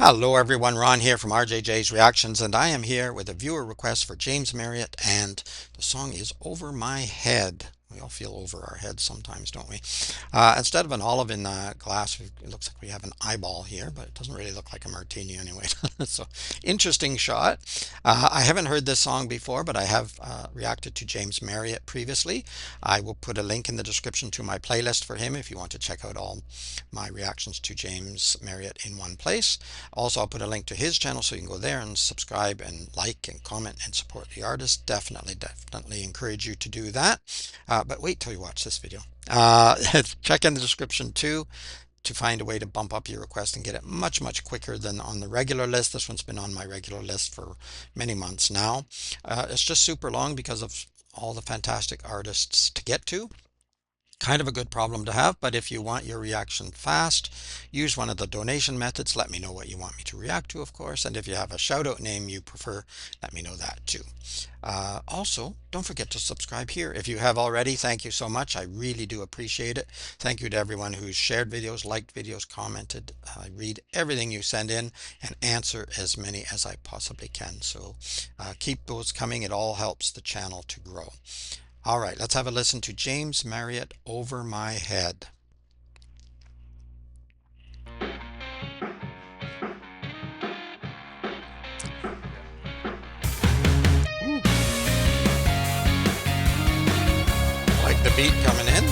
Hello everyone, Ron here from RJJ's Reactions, and I am here with a viewer request for James Marriott, and the song is Over My Head. We all feel over our heads sometimes, don't we? Instead of an olive in glass, it looks like we have an eyeball here, but it doesn't really look like a martini anyway. So, interesting shot. I haven't heard this song before, but I have reacted to James Marriott previously. I will put a link in the description to my playlist for him if you want to check out all my reactions to James Marriott in one place. Also, I'll put a link to his channel so you can go there and subscribe and like and comment and support the artist. Definitely encourage you to do that. But wait till you watch this video. Check in the description too to find a way to bump up your request and get it much quicker than on the regular list. This one's been on my regular list for many months now. It's just super long because of all the fantastic artists to get to. Kind of a good problem to have, but if you want your reaction fast, use one of the donation methods. Let me know what you want me to react to, of course, and if you have a shout out name you prefer, let me know that too. Also, don't forget to subscribe here. If you have already, thank you so much. I really do appreciate it. Thank you to everyone who's shared videos, liked videos, commented. I read everything you send in and answer as many as I possibly can. So keep those coming. It all helps the channel to grow. All right, let's have a listen to James Marriott, Over My Head. Ooh. Like the beat coming in.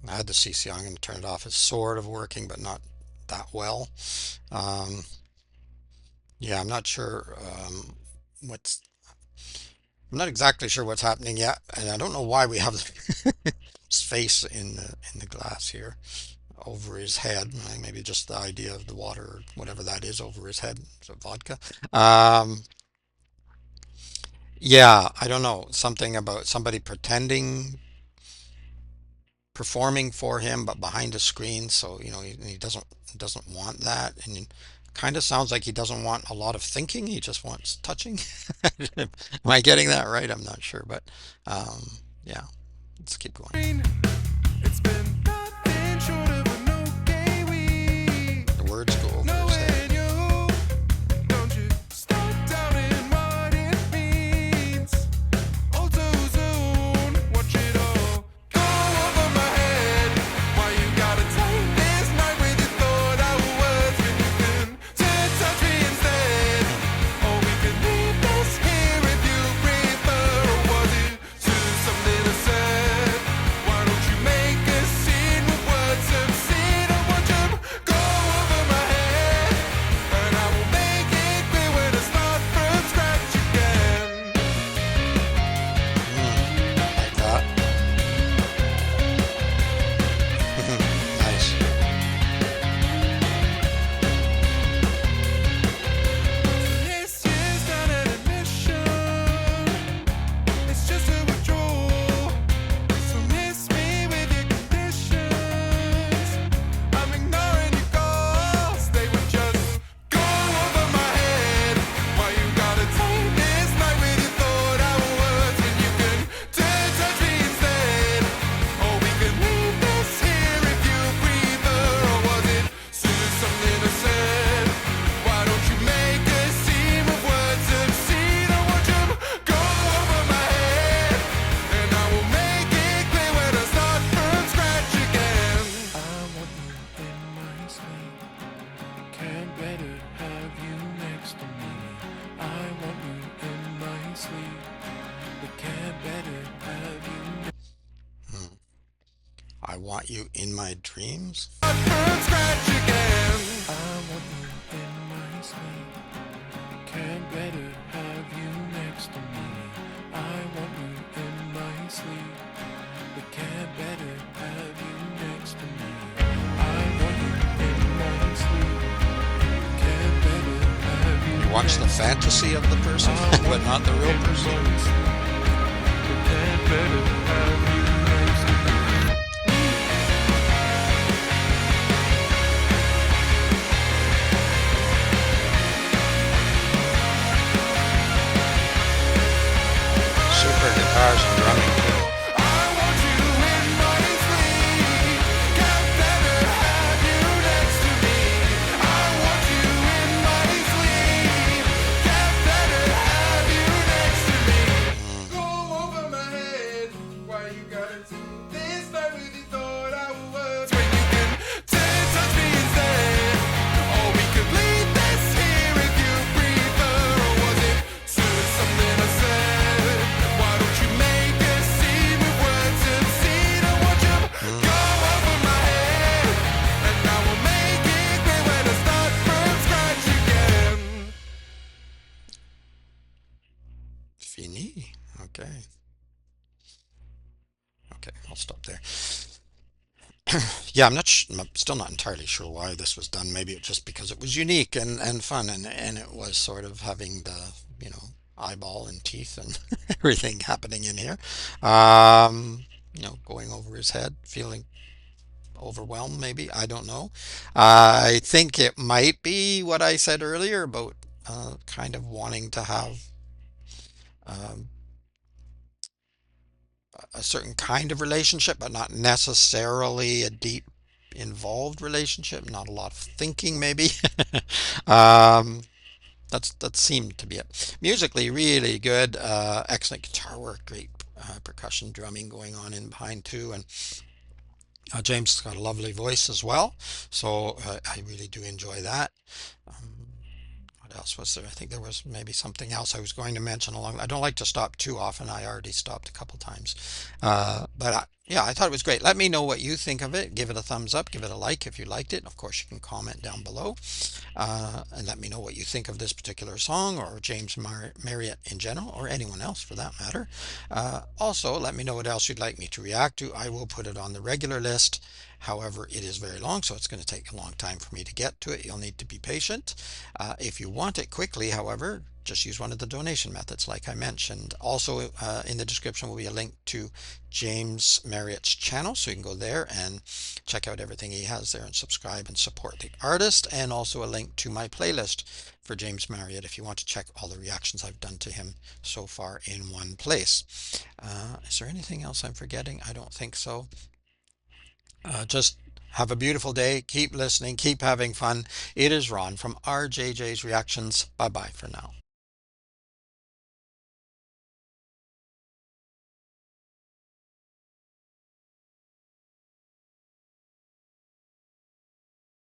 I had the CC on. I'm going to turn it off. It's sort of working, but not that well. Um, yeah, I'm not sure what's. I'm not exactly sure what's happening yet, and I don't know why we have his face in the glass here over his head. Maybe just the idea of the water or whatever that is over his head. So vodka. Um, yeah, I don't know. Something about somebody pretending performing for him, but behind a screen. So, he doesn't want that, and it kind of sounds like he doesn't want a lot of thinking. He just wants touching. Am I getting that right? I'm not sure, but yeah, let's keep going. The words go over his head. want you in my dreams. From scratch again. I want you in my sleep. Can't better have you next to me. I want you in my sleep. But can't better have you next to me. I want you in my sleep. Can't better have you You watch the next to me. fantasy of the person, I but want not you the real in person. my sleep. But can't better have you next to me. Super guitars and drumming too. I want you in my sleep. Can't better have you next to me. I want you in my sleep. Can't better have you next to me. Mm. Go over my head. Why you gotta take this time with you thought I was when you can touch me instead. Or we could leave this here if you prefer. Or was it something I said? Why don't you make a scene with words obscene? I want you Mm. go over my head, and I will make it great when I start from scratch again. Fini. Okay. Okay, I'll stop there. Yeah, I'm still not entirely sure why this was done. Maybe it's just because it was unique and fun, and it was sort of having the, eyeball and teeth and everything happening in here. Going over his head, feeling overwhelmed, maybe. I don't know. I think it might be what I said earlier about kind of wanting to have um, a certain kind of relationship, but not necessarily a deep, involved relationship. Not a lot of thinking, maybe. um, that seemed to be it. Musically, really good. Excellent guitar work, great percussion drumming going on in behind too, and James has got a lovely voice as well. So I really do enjoy that. Um, what else was there? I think there was maybe something else I was going to mention along. I don't like to stop too often. I already stopped a couple times. Yeah, I thought it was great. Let me know what you think of it. Give it a thumbs up. Give it a like if you liked it. Of course, you can comment down below and let me know what you think of this particular song or James Marriott in general, or anyone else for that matter. Also, let me know what else you'd like me to react to. I will put it on the regular list. However, it is very long, so it's going to take a long time for me to get to it. You'll need to be patient. If you want it quickly, however, just use one of the donation methods like I mentioned. Also, in the description will be a link to James Marriott's channel, so you can go there and check out everything he has there and subscribe and support the artist, and also a link to my playlist for James Marriott if you want to check all the reactions I've done to him so far in one place. Is there anything else I'm forgetting? I don't think so. Just have a beautiful day. Keep listening. Keep having fun. It is Ron from RJJ's Reactions. Bye bye for now.